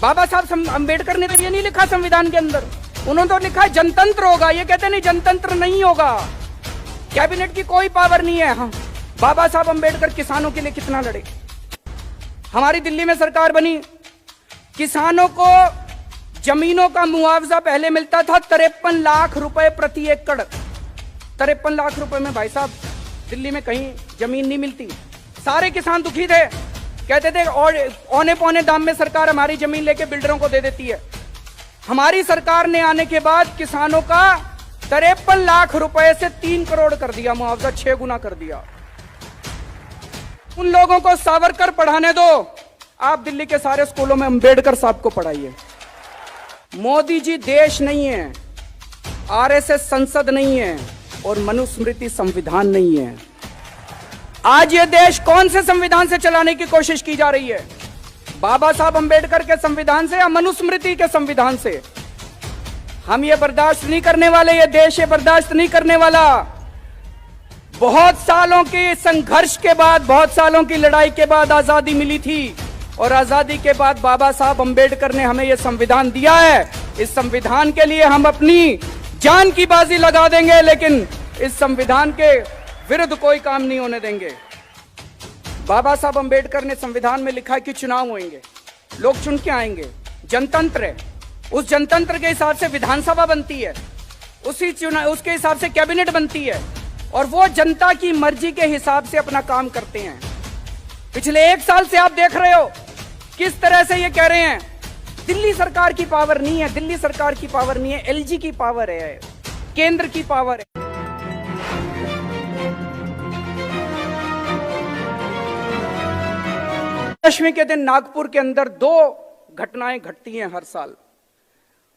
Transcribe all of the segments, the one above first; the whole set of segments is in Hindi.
बाबा साहब अंबेडकर ने तो ये नहीं लिखा संविधान के अंदर, उन्होंने तो लिखा है जनतंत्र होगा। ये कहते नहीं जनतंत्र नहीं होगा, कैबिनेट की कोई पावर नहीं है। हाँ, बाबा साहब अंबेडकर किसानों के लिए कितना लड़े। हमारी दिल्ली में सरकार बनी, किसानों को जमीनों का मुआवजा पहले मिलता था 53 लाख रुपए प्रति एकड़। 53 लाख रुपए में भाई साहब दिल्ली में कहीं जमीन नहीं मिलती। सारे किसान दुखी थे, कहते थे और औने पौने दाम में सरकार हमारी जमीन लेके बिल्डरों को दे देती है। हमारी सरकार ने आने के बाद किसानों का 53 लाख रुपए से 3 करोड़ कर दिया मुआवजा, 6 गुना कर दिया। उन लोगों को सावरकर पढ़ाने दो, आप दिल्ली के सारे स्कूलों में अंबेडकर साहब को पढ़ाइए। मोदी जी देश नहीं है, आरएसएस संसद नहीं है और मनुस्मृति संविधान नहीं है। आज ये देश कौन से संविधान से चलाने की कोशिश की जा रही है? बाबा साहब अंबेडकर के संविधान से या मनुस्मृति के संविधान से? हम ये बर्दाश्त नहीं करने वाले, ये देश ये बर्दाश्त नहीं करने वाला। बहुत सालों के संघर्ष के बाद, बहुत सालों की लड़ाई के बाद आजादी मिली थी और आजादी के बाद बाबा साहब अंबेडकर ने हमें यह संविधान दिया है। इस संविधान के लिए हम अपनी जान की बाजी लगा देंगे, लेकिन इस संविधान के विरुद्ध कोई काम नहीं होने देंगे। बाबा साहब अंबेडकर ने संविधान में लिखा है कि चुनाव होंगे, लोग चुन के आएंगे, जनतंत्र है। उस जनतंत्र के हिसाब से विधानसभा बनती है, उसके हिसाब से कैबिनेट बनती है और वो जनता की मर्जी के हिसाब से अपना काम करते हैं। पिछले 1 साल से आप देख रहे हो किस तरह से ये कह रहे हैं दिल्ली सरकार की पावर नहीं है, दिल्ली सरकार की पावर नहीं है, एलजी की पावर है, केंद्र की पावर है। दशमी के दिन नागपुर के अंदर 2 घटनाएं घटती हैं हर साल।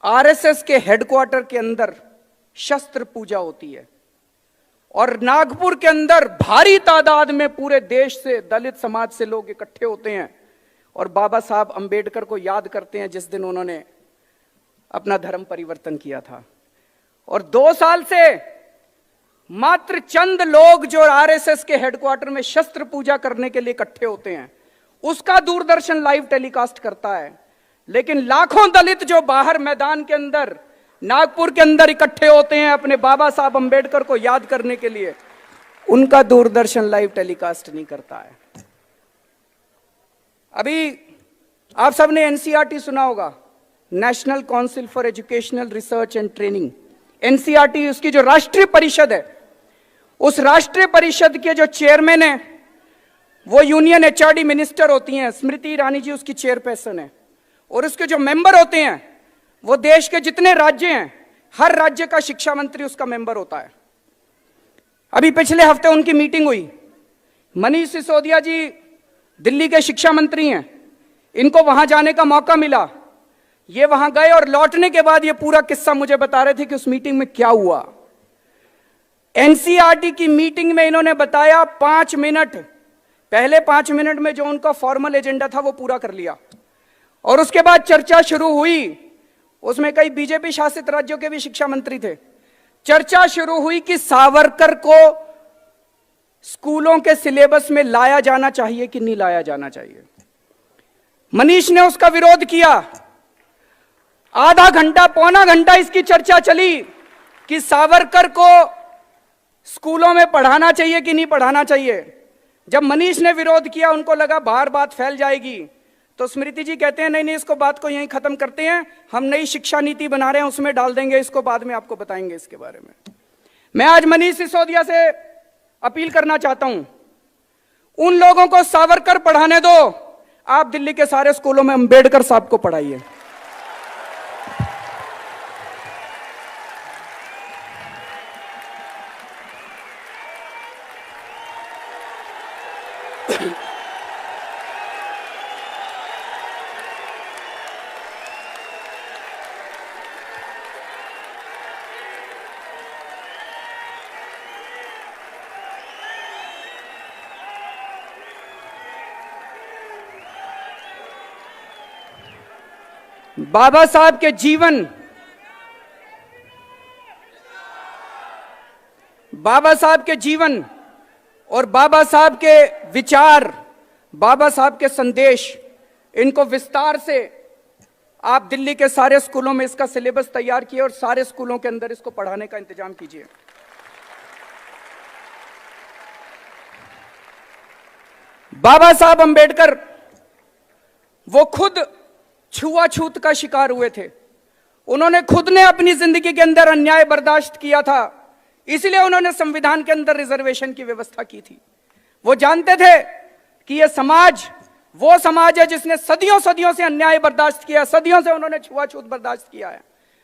आरएसएस के हेडक्वार्टर के अंदर शस्त्र पूजा होती है और नागपुर के अंदर भारी तादाद में पूरे देश से, दलित समाज से लोग इकट्ठे होते हैं और बाबा साहब अंबेडकर को याद करते हैं जिस दिन उन्होंने अपना धर्म परिवर्तन किया था। और 2 साल से मात्र चंद लोग जो आरएसएस के हेडक्वार्टर में शस्त्र पूजा करने के लिए इकट्ठे होते हैं, उसका दूरदर्शन लाइव टेलीकास्ट करता है। लेकिन लाखों दलित जो बाहर मैदान के अंदर, नागपुर के अंदर इकट्ठे होते हैं अपने बाबा साहब अंबेडकर को याद करने के लिए, उनका दूरदर्शन लाइव टेलीकास्ट नहीं करता है। अभी आप सबने एनसीईआरटी सुना होगा, national council for educational research and training. NCERT उसकी जो राष्ट्रीय परिषद है, उस राष्ट्रीय परिषद के जो चेयरमैन है वो यूनियन एचआरडी मिनिस्टर होती हैं, स्मृति ईरानी जी उसकी चेयरपर्सन है। और उसके जो मेंबर होते हैं वो देश के जितने राज्य हैं, हर राज्य का शिक्षा मंत्री उसका मेंबर होता है। अभी पिछले हफ्ते उनकी मीटिंग हुई। मनीष सिसोदिया जी दिल्ली के शिक्षा मंत्री हैं, इनको वहां जाने का मौका मिला। ये वहां गए और लौटने के बाद ये पूरा किस्सा मुझे बता रहे थे कि उस मीटिंग में क्या हुआ। एनसीईआरटी की मीटिंग में इन्होंने बताया 5 मिनट, पहले 5 मिनट में जो उनका फॉर्मल एजेंडा था वो पूरा कर लिया और उसके बाद चर्चा शुरू हुई। उसमें कई बीजेपी शासित राज्यों के भी शिक्षा मंत्री थे। चर्चा शुरू हुई कि सावरकर को स्कूलों के सिलेबस में लाया जाना चाहिए कि नहीं लाया जाना चाहिए। मनीष ने उसका विरोध किया। आधा घंटा, पौना घंटा इसकी चर्चा चली कि सावरकर को स्कूलों में पढ़ाना चाहिए कि नहीं पढ़ाना चाहिए। जब मनीष ने विरोध किया, उनको लगा बाहर बात फैल जाएगी, तो स्मृति जी कहते हैं नहीं, इसको बात को यहीं खत्म करते हैं, हम नई शिक्षा नीति बना रहे हैं, उसमें डाल देंगे, इसको बाद में आपको बताएंगे इसके बारे में। मैं आज मनीष सिसोदिया से अपील करना चाहता हूं, उन लोगों को सावरकर पढ़ाने दो, आप दिल्ली के सारे स्कूलों में अंबेडकर साहब को पढ़ाइए। बाबा साहब के जीवन, बाबा साहब के जीवन और बाबा साहब के विचार, बाबा साहब के संदेश, इनको विस्तार से आप दिल्ली के सारे स्कूलों में इसका सिलेबस तैयार किए और सारे स्कूलों के अंदर इसको पढ़ाने का इंतजाम कीजिए। बाबा साहब अंबेडकर वो खुद छुआछूत का शिकार हुए थे। उन्होंने खुद ने अपनी जिंदगी के अंदर अन्याय बर्दाश्त किया था, इसलिए उन्होंने संविधान के अंदर रिजर्वेशन की व्यवस्था की थी। वो जानते थे कि यह समाज वो समाज है जिसने सदियों सदियों से अन्याय बर्दाश्त किया, सदियों से उन्होंने छुआछूत बर्दाश्त किया है।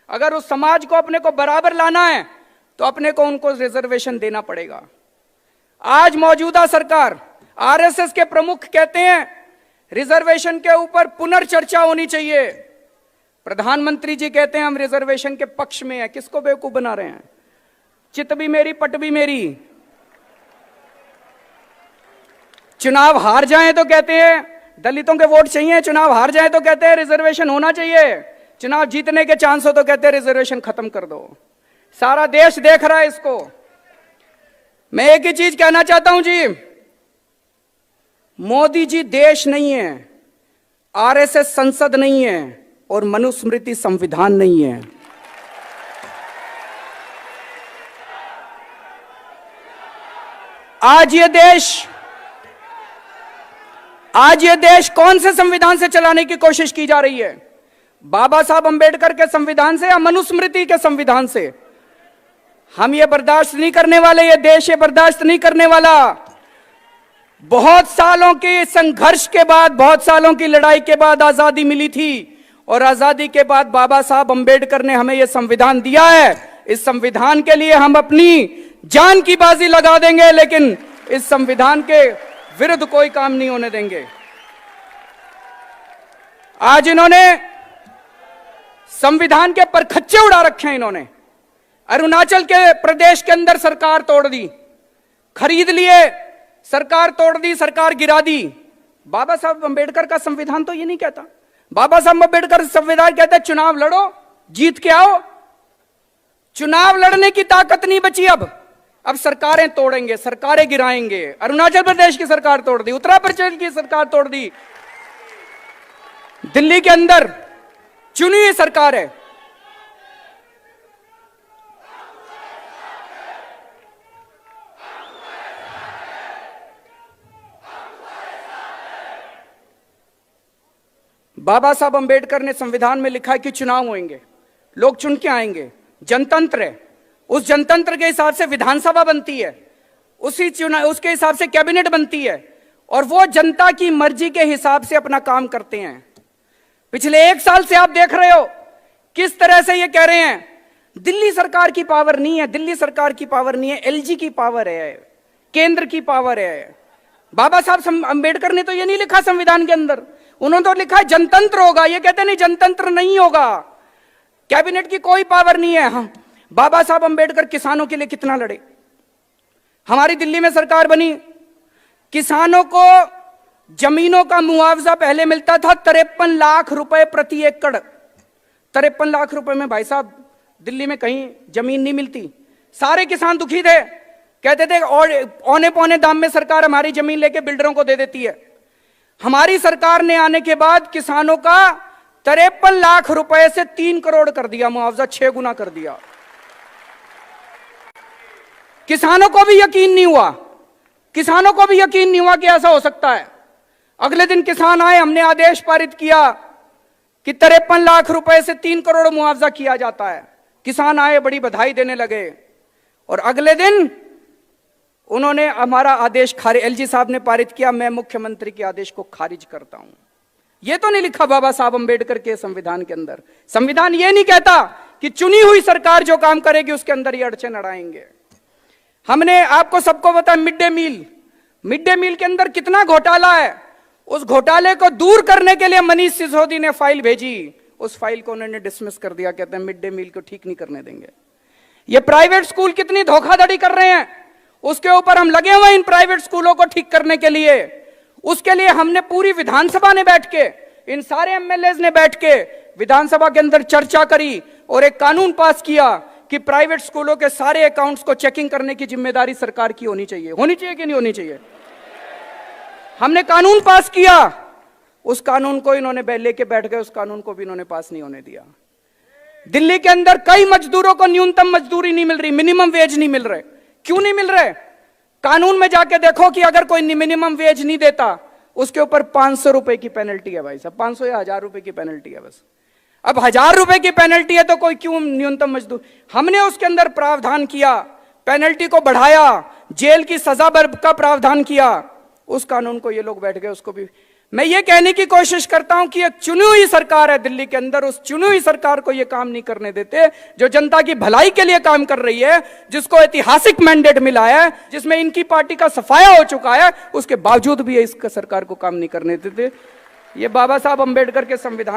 अगर उस समाज को अपने को बराबर लाना है तो अपने को उनको रिजर्वेशन देना पड़ेगा। आज मौजूदा सरकार, आरएसएस के प्रमुख कहते हैं रिजर्वेशन के ऊपर पुनर्चर्चा होनी चाहिए। प्रधानमंत्री जी कहते हैं हम रिजर्वेशन के पक्ष में हैं। किसको बेवकूफ बना रहे हैं? चित भी मेरी पट भी मेरी। चुनाव हार जाएं तो कहते हैं दलितों के वोट चाहिए, चुनाव हार जाएं तो कहते हैं रिजर्वेशन होना चाहिए, चुनाव जीतने के चांस हो तो कहते हैं रिजर्वेशन खत्म कर दो। सारा देश देख रहा है इसको। मैं एक ही चीज कहना चाहता हूं जी, मोदी जी देश नहीं है, आरएसएस संसद नहीं है और मनुस्मृति संविधान नहीं है। आज ये देश कौन से संविधान से चलाने की कोशिश की जा रही है? बाबा साहब अंबेडकर के संविधान से या मनुस्मृति के संविधान से? हम ये बर्दाश्त नहीं करने वाले, ये देश ये बर्दाश्त नहीं करने वाला। बहुत सालों के संघर्ष के बाद, बहुत सालों की लड़ाई के बाद आजादी मिली थी और आजादी के बाद बाबा साहब अंबेडकर ने हमें यह संविधान दिया है। इस संविधान के लिए हम अपनी जान की बाजी लगा देंगे, लेकिन इस संविधान के विरुद्ध कोई काम नहीं होने देंगे। आज इन्होंने संविधान के परखच्चे उड़ा रखे हैं। इन्होंने अरुणाचल के प्रदेश के अंदर सरकार तोड़ दी, खरीद लिए, सरकार तोड़ दी, सरकार गिरा दी। बाबा साहब अंबेडकर का संविधान तो ये नहीं कहता। बाबा साहब अंबेडकर संविधान कहता है चुनाव लड़ो, जीत के आओ। चुनाव लड़ने की ताकत नहीं बची अब सरकारें तोड़ेंगे, सरकारें गिराएंगे। अरुणाचल प्रदेश की सरकार तोड़ दी, उत्तर प्रदेश की सरकार तोड़ दी, दिल्ली के अंदर चुनी हुई सरकार है। बाबा साहब अंबेडकर ने संविधान में लिखा है कि चुनाव होंगे, लोग चुन के आएंगे, जनतंत्र है। उस जनतंत्र के हिसाब से विधानसभा बनती है, उसके हिसाब से कैबिनेट बनती है और वो जनता की मर्जी के हिसाब से अपना काम करते हैं। पिछले 1 साल से आप देख रहे हो किस तरह से ये कह रहे हैं दिल्ली सरकार की पावर नहीं है, दिल्ली सरकार की पावर नहीं है, एलजी की पावर है, केंद्र की पावर है। बाबा साहब अंबेडकर ने तो ये नहीं लिखा संविधान के अंदर, उन्होंने तो लिखा है जनतंत्र होगा। ये कहते नहीं जनतंत्र नहीं होगा, कैबिनेट की कोई पावर नहीं है। हाँ, बाबा साहब अंबेडकर किसानों के लिए कितना लड़े। हमारी दिल्ली में सरकार बनी, किसानों को जमीनों का मुआवजा पहले मिलता था 53 लाख रुपए प्रति एकड़। 53 लाख रुपए में भाई साहब दिल्ली में कहीं जमीन नहीं मिलती। सारे किसान दुखी थे, कहते थे और औने पौने दाम में सरकार हमारी जमीन लेके बिल्डरों को दे देती है। हमारी सरकार ने आने के बाद किसानों का 53 लाख रुपए से 3 करोड़ कर दिया मुआवजा, 6 गुना कर दिया। किसानों को भी यकीन नहीं हुआ, किसानों को भी यकीन नहीं हुआ कि ऐसा हो सकता है। अगले दिन किसान आए, हमने आदेश पारित किया कि 53 लाख रुपए से 3 करोड़ मुआवजा किया जाता है। किसान आए, बड़ी बधाई देने लगे और अगले दिन उन्होंने हमारा आदेश खारिज, एलजी साहब ने पारित किया, मैं मुख्यमंत्री के आदेश को खारिज करता हूं। यह तो नहीं लिखा बाबा साहब अंबेडकर के संविधान के अंदर। संविधान यह नहीं कहता कि चुनी हुई सरकार जो काम करेगी उसके अंदर ये अड़चन अड़ाएंगे। हमने आपको सबको बताया मिड डे मील के अंदर कितना घोटाला है। उस घोटाले को दूर करने के लिए मनीष सिसोदिया ने फाइल भेजी, उस फाइल को उन्होंने डिसमिस कर दिया, कहते हैं मिड डे मील को ठीक नहीं करने देंगे। ये प्राइवेट स्कूल कितनी धोखाधड़ी कर रहे हैं, उसके ऊपर हम लगे हुए इन प्राइवेट स्कूलों को ठीक करने के लिए। उसके लिए हमने पूरी विधानसभा ने बैठ के, इन सारे एमएलए ने बैठ के विधानसभा के अंदर चर्चा करी और एक कानून पास किया कि प्राइवेट स्कूलों के सारे अकाउंट्स को चेकिंग करने की जिम्मेदारी सरकार की होनी चाहिए कि नहीं होनी चाहिए। हमने कानून पास किया उस कानून को इन्होंने लेके बैठ गए, उस कानून को भी इन्होंने पास नहीं होने दिया। दिल्ली के अंदर कई मजदूरों को न्यूनतम मजदूरी नहीं मिल रही, मिनिमम वेज नहीं मिल रहे। क्यों नहीं मिल रहे? कानून में जाके देखो कि अगर कोई मिनिमम वेज नहीं देता उसके ऊपर 500 रुपए की पेनल्टी है भाई साहब, 500 या 1000 रुपए की पेनल्टी है बस। अब 1000 रुपए की पेनल्टी है तो कोई क्यों न्यूनतम मजदूर? हमने उसके अंदर प्रावधान किया, पेनल्टी को बढ़ाया, जेल की सजा का प्रावधान किया, उस कानून को ये लोग बैठ गए, उसको भी। मैं ये कहने की कोशिश करता हूं कि एक चुनी हुई सरकार है दिल्ली के अंदर, उस चुनी हुई सरकार को ये काम नहीं करने देते जो जनता की भलाई के लिए काम कर रही है, जिसको ऐतिहासिक मैंडेट मिला है, जिसमें इनकी पार्टी का सफाया हो चुका है, उसके बावजूद भी इस सरकार को काम नहीं करने देते। ये बाबा साहब अंबेडकर के संविधान